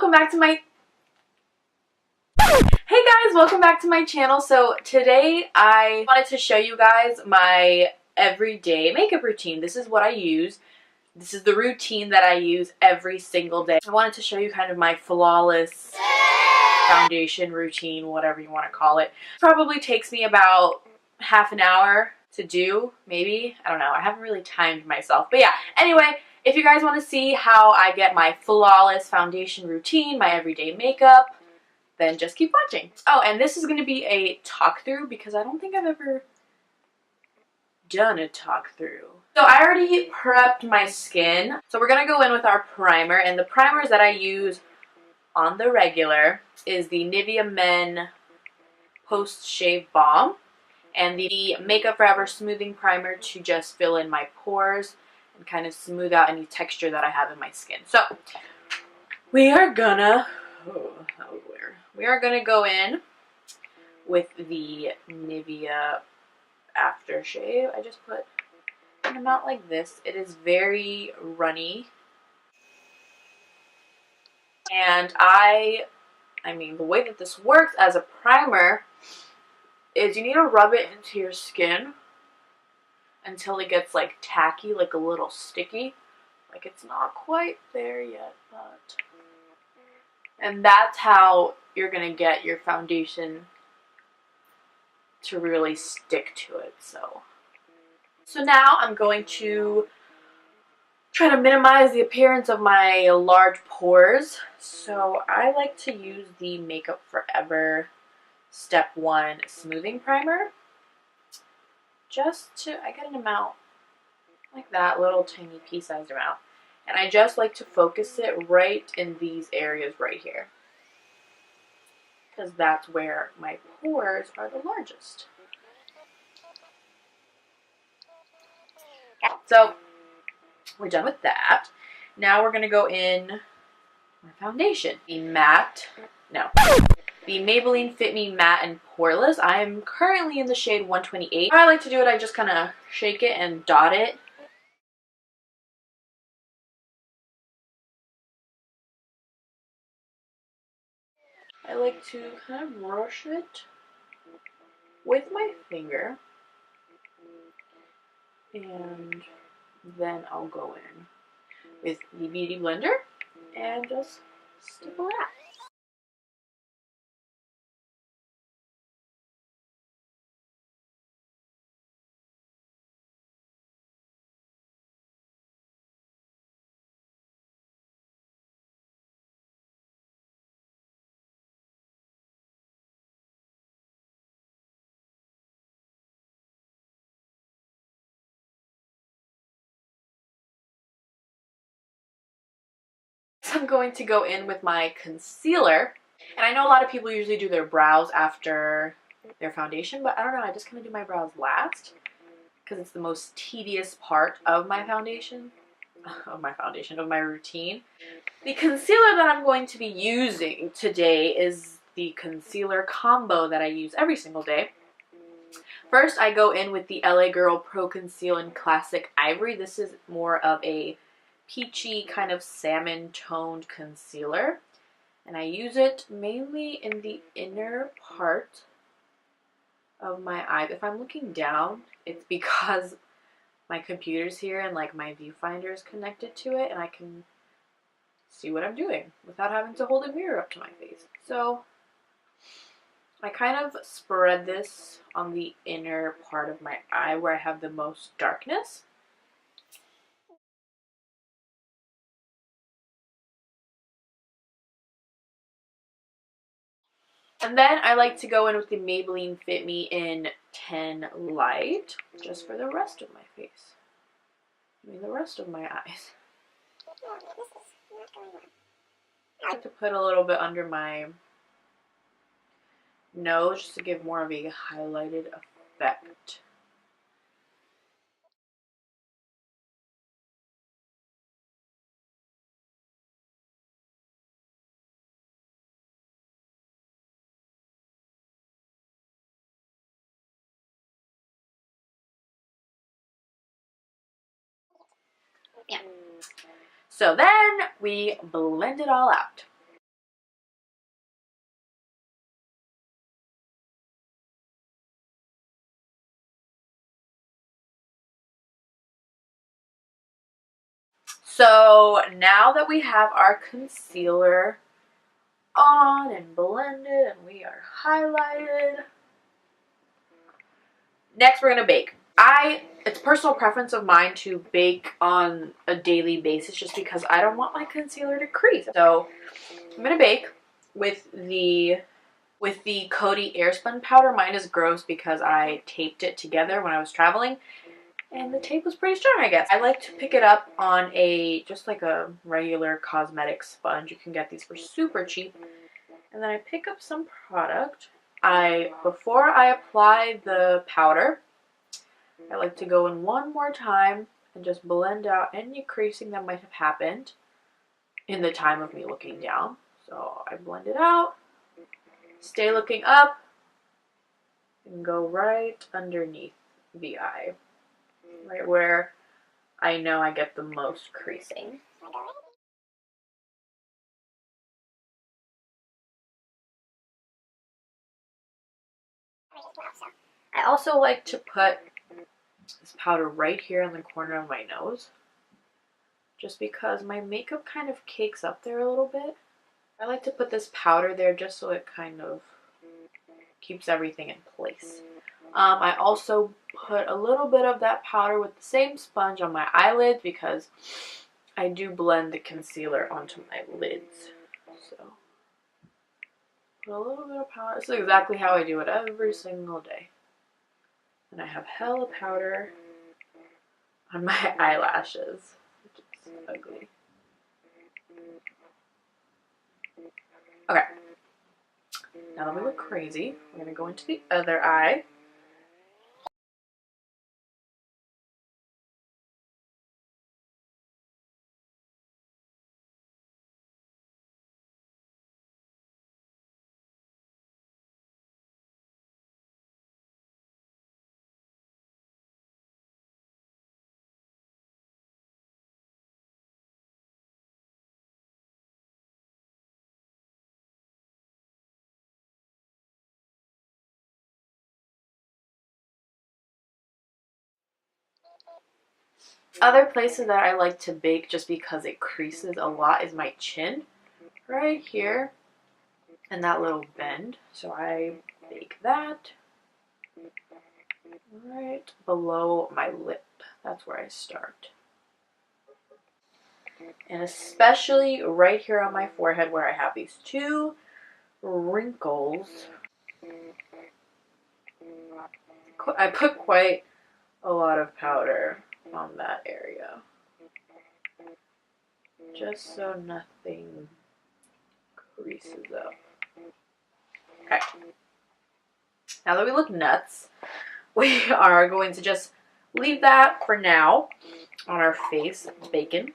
welcome back to my welcome back to my channel. So today I wanted to show you guys my everyday makeup routine. This is what I use. This is the routine that I use every single day. I wanted to show you kind of my flawless foundation routine, whatever you want to call it. Probably takes me about half an hour to do, maybe. I don't know. I haven't really timed myself. But yeah, anyway, if you guys want to see how I get my flawless foundation routine, my everyday makeup, then just keep watching. Oh, and this is going to be a talk through because I don't think I've ever done a talk through. So I already prepped my skin. So we're going to go in with our primer, and the primers that I use on the regular is the Nivea Men Post Shave Balm and the Makeup Forever Smoothing Primer to just fill in my pores and kind of smooth out any texture that I have in my skin. So we are gonna go in with the Nivea aftershave. I just put an amount like this. It is very runny, and I mean the way that this works as a primer is you need to rub it into your skin until it gets like tacky, like a little sticky. Like it's not quite there yet, but... And that's how you're going to get your foundation to really stick to it. So now I'm going to try to minimize the appearance of my large pores. So I like to use the Makeup Forever Step 1 Smoothing Primer. I get an amount like that, little tiny pea-sized amount. And I just like to focus it right in these areas right here, because that's where my pores are the largest. So we're done with that. Now we're going to go in my foundation. The Maybelline Fit Me Matte and Poreless. I'm currently in the shade 128. How I like to do it, I just kind of shake it and dot it. I like to kind of brush it with my finger, and then I'll go in with the Beauty Blender and just stipple it out. I'm going to go in with my concealer, and I know a lot of people usually do their brows after their foundation, but I don't know, I just kind of do my brows last because it's the most tedious part of my foundation, of my routine. The concealer that I'm going to be using today is the concealer combo that I use every single day. First, I go in with the LA Girl Pro Conceal in Classic Ivory. This is more of a peachy kind of salmon toned concealer, and I use it mainly in the inner part of my eye. If I'm looking down, it's because my computer's here and like my viewfinder is connected to it, and I can see what I'm doing without having to hold a mirror up to my face. So I kind of spread this on the inner part of my eye where I have the most darkness. And then I like to go in with the Maybelline Fit Me in 10 Light, just for the rest of my face. I mean, the rest of my eyes. I like to put a little bit under my nose just to give more of a highlighted effect. Yeah. So then we blend it all out. So now that we have our concealer on and blended and we are highlighted, next we're going to bake. It's personal preference of mine to bake on a daily basis just because I don't want my concealer to crease. So I'm going to bake with the Coty Airspun powder. Mine is gross because I taped it together when I was traveling and the tape was pretty strong, I guess. I like to pick it up on just like a regular cosmetic sponge. You can get these for super cheap. And then I pick up some product. Before I apply the powder, I like to go in one more time and just blend out any creasing that might have happened in the time of me looking down. So I blend it out, stay looking up, and go right underneath the eye, right where I know I get the most creasing. I also like to put this powder right here in the corner of my nose, just because my makeup kind of cakes up there a little bit. I like to put this powder there just so it kind of keeps everything in place. I also put a little bit of that powder with the same sponge on my eyelids because I do blend the concealer onto my lids. So put a little bit of powder. This is exactly how I do it every single day. And I have hella powder on my eyelashes, which is ugly. Okay, now that we look crazy, we're going to go into the other eye. Other places that I like to bake just because it creases a lot is my chin, right here, and that little bend. So I bake that right below my lip. That's where I start. And especially right here on my forehead where I have these two wrinkles. I put quite a lot of powder on that area, just so nothing creases up. Okay, now that we look nuts, we are going to just leave that for now on our face, baking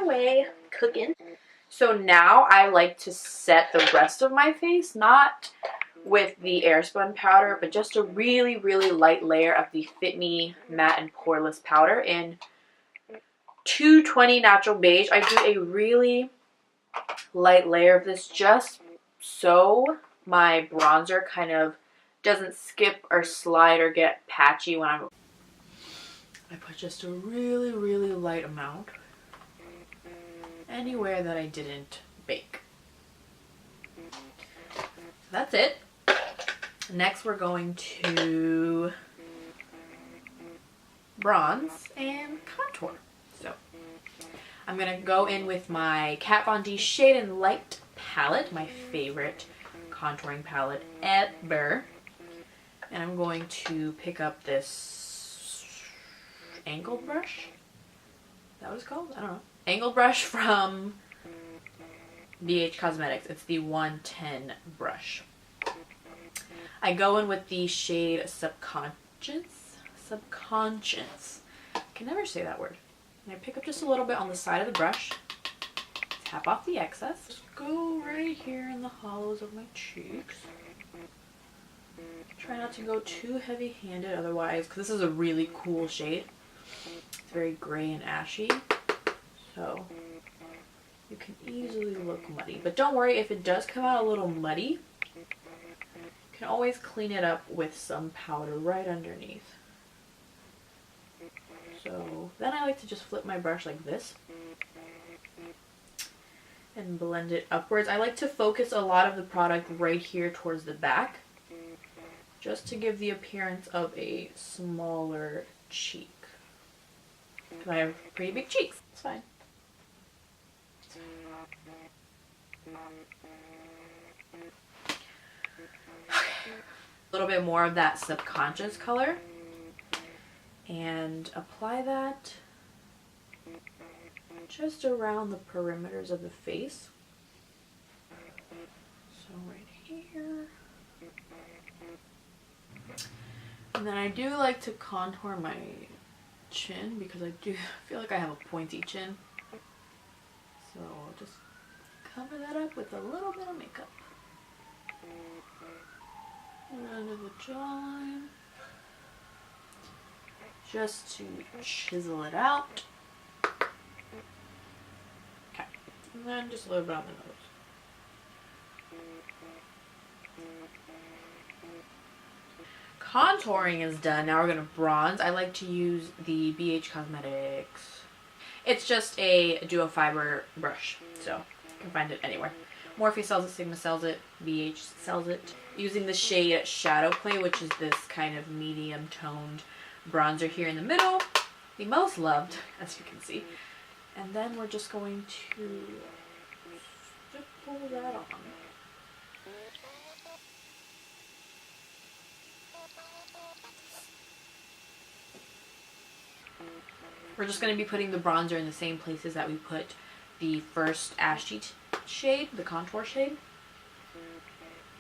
away, cooking. So now I like to set the rest of my face, not with the Airspun powder, but just a really, really light layer of the Fit Me Matte and Poreless powder in 220 Natural Beige. I do a really light layer of this just so my bronzer kind of doesn't skip or slide or get patchy when I put just a really, really light amount anywhere that I didn't bake. That's it. Next we're going to bronze and contour. So I'm going to go in with my Kat Von D Shade and Light palette, my favorite contouring palette ever. And I'm going to pick up this angled brush. Is that what it's called? I don't know. Angled brush from BH Cosmetics. It's the 110 brush. I go in with the shade Subconscious. I can never say that word. And I pick up just a little bit on the side of the brush. Tap off the excess. Just go right here in the hollows of my cheeks. Try not to go too heavy-handed otherwise, because this is a really cool shade. It's very gray and ashy. So you can easily look muddy. But don't worry, if it does come out a little muddy, you can always clean it up with some powder right underneath. So then I like to just flip my brush like this and blend it upwards. I like to focus a lot of the product right here towards the back, just to give the appearance of a smaller cheek. Because I have pretty big cheeks. It's fine. Okay. A little bit more of that subconscious color. And apply that just around the perimeters of the face. So right here. And then I do like to contour my chin because I do feel like I have a pointy chin. So just cover that up with a little bit of makeup. And under the jawline. Just to chisel it out. Okay. And then just a little bit on the nose. Contouring is done. Now we're going to bronze. I like to use the BH Cosmetics. It's just a duo fiber brush, so you can find it anywhere. Morphe sells it, Sigma sells it, BH sells it. Using the shade Shadow Play, which is this kind of medium toned bronzer here in the middle. The most loved, as you can see. And then we're just going to pull that on. We're just going to be putting the bronzer in the same places that we put the first ashy shade, the contour shade.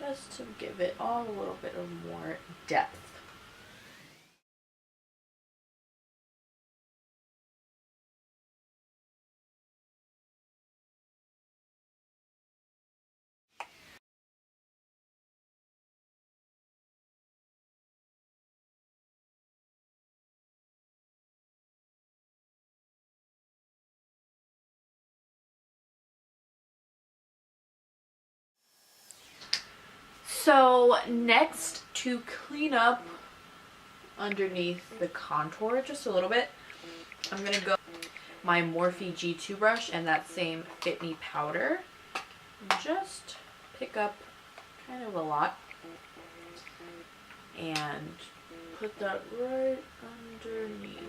Just to give it all a little bit of more depth. So next, to clean up underneath the contour just a little bit, I'm going to go my Morphe G2 brush and that same Fit Me powder. And just pick up kind of a lot and put that right underneath.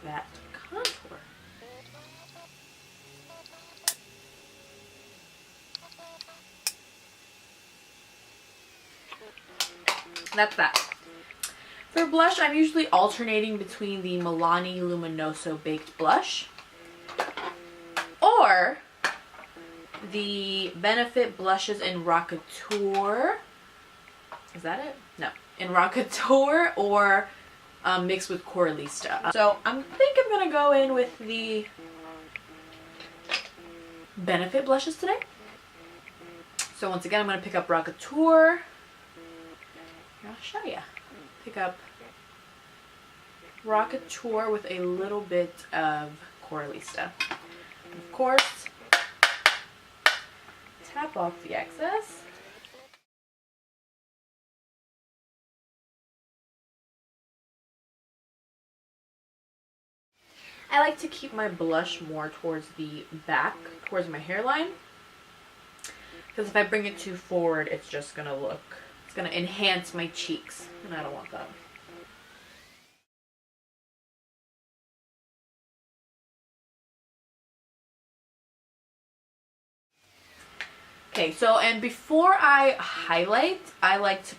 That contour. That's that. For blush, I'm usually alternating between the Milani Luminoso Baked Blush or the Benefit Blushes in Rockateur. Is that it? No. In Rockateur or mixed with Coralista. So I think I'm going to go in with the Benefit blushes today. So once again, I'm going to pick up Rockateur. I'll show you. Pick up Rockateur with a little bit of Coralista. Of course, tap off the excess. I like to keep my blush more towards the back, towards my hairline. Because if I bring it too forward, it's just going to look, it's going to enhance my cheeks. And I don't want that. Okay, so, and before I highlight, I like to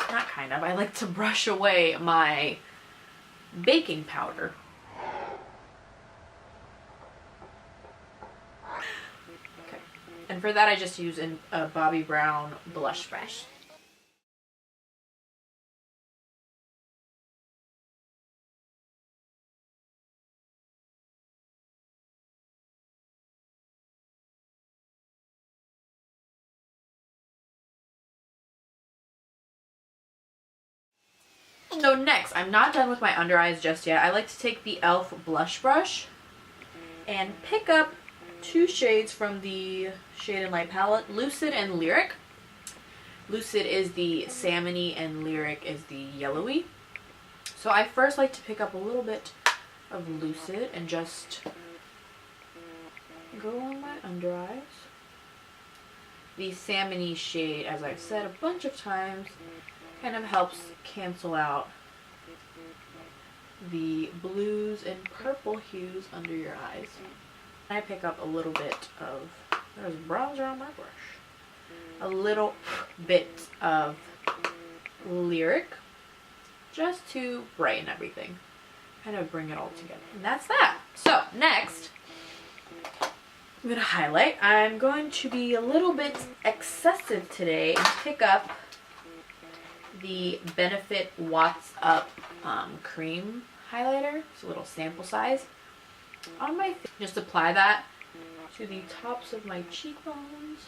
I like to brush away my baking powder. Okay, and for that I just use a Bobbi Brown blush brush. So next, I'm not done with my under eyes just yet. I like to take the e.l.f. blush brush and pick up two shades from the Shade and Light palette, Lucid and Lyric. Lucid is the salmony and Lyric is the yellowy. So I first like to pick up a little bit of Lucid and just go on my under eyes. The salmon-y shade, as I've said a bunch of times, kind of helps cancel out the blues and purple hues under your eyes. I pick up a little bit of, there's bronzer on my brush, a little bit of Lyric, just to brighten everything, kind of bring it all together. And that's that. So next, I'm going to highlight. I'm going to be a little bit excessive today and pick up the Benefit Watts Up cream highlighter. It's a little sample size on my face. Just apply that to the tops of my cheekbones.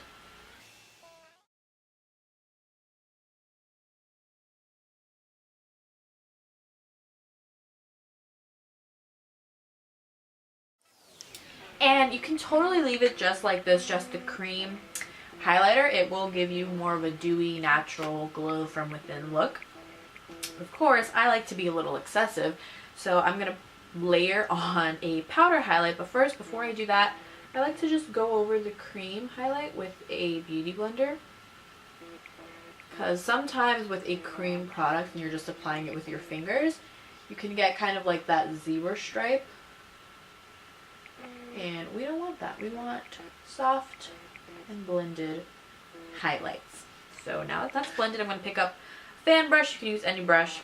And you can totally leave it just like this, just the cream highlighter. It will give you more of a dewy, natural glow from within look. Of course, I like to be a little excessive, so I'm going to layer on a powder highlight. But first, before I do that, I like to just go over the cream highlight with a beauty blender. Because sometimes with a cream product and you're just applying it with your fingers, you can get kind of like that zebra stripe. And we don't want that. We want soft and blended highlights. So now that that's blended, I'm going to pick up a fan brush. You can use any brush.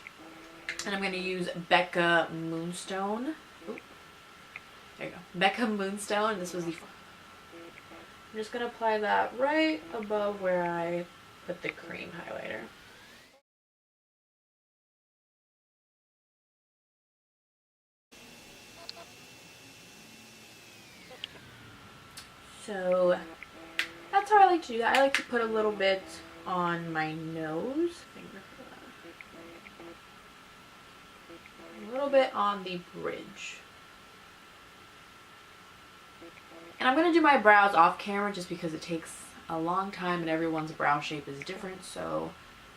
And I'm going to use Becca Moonstone. Ooh, there you go. Becca Moonstone. This was the... I'm just going to apply that right above where I put the cream highlighter. So that's how I like to do that. I like to put a little bit on my nose. A little bit on the bridge. And I'm going to do my brows off camera just because it takes a long time and everyone's brow shape is different. So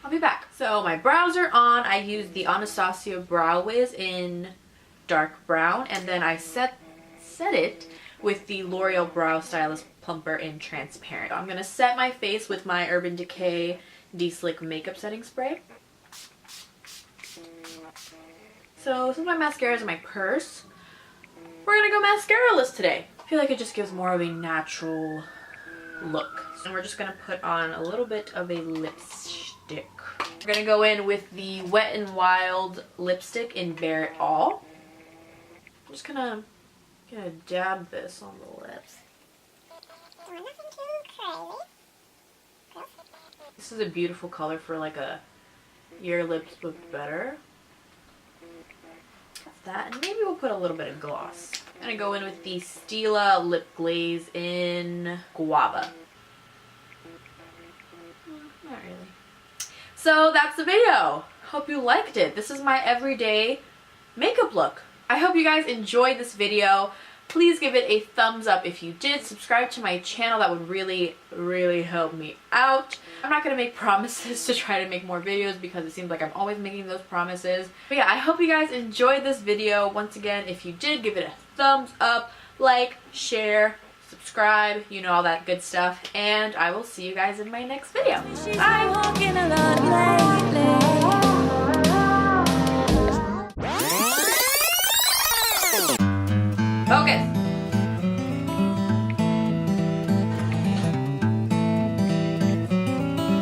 I'll be back. So my brows are on. I used the Anastasia Brow Wiz in dark brown. And then I set it with the L'Oreal Brow Stylist Plumper in transparent. I'm going to set my face with my Urban Decay De-Slick Makeup Setting Spray. So since my mascara is in my purse, we're going to go mascara-less today. I feel like it just gives more of a natural look. And we're just going to put on a little bit of a lipstick. We're going to go in with the Wet n Wild lipstick in Bare It All. I'm just gonna dab this on the lips. Nothing too crazy. This is a beautiful color for like your lips look better. That's that, and maybe we'll put a little bit of gloss. I'm gonna go in with the Stila Lip Glaze in Guava. Not really. So that's the video. Hope you liked it. This is my everyday makeup look. I hope you guys enjoyed this video. Please give it a thumbs up if you did. Subscribe to my channel. That would really, really help me out. I'm not going to make promises to try to make more videos because it seems like I'm always making those promises. But yeah, I hope you guys enjoyed this video. Once again, if you did, give it a thumbs up, like, share, subscribe, you know, all that good stuff. And I will see you guys in my next video. Bye! Focus.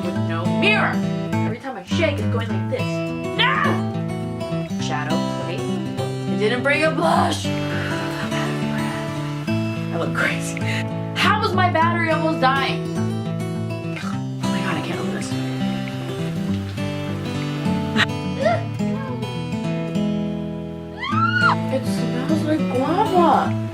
With no mirror. Every time I shake, it's going like this. No! Shadow, place. It didn't bring a blush. I'm out of breath. I look crazy. How was my battery almost dying? Oh my god, I can't open this. It smells like guava.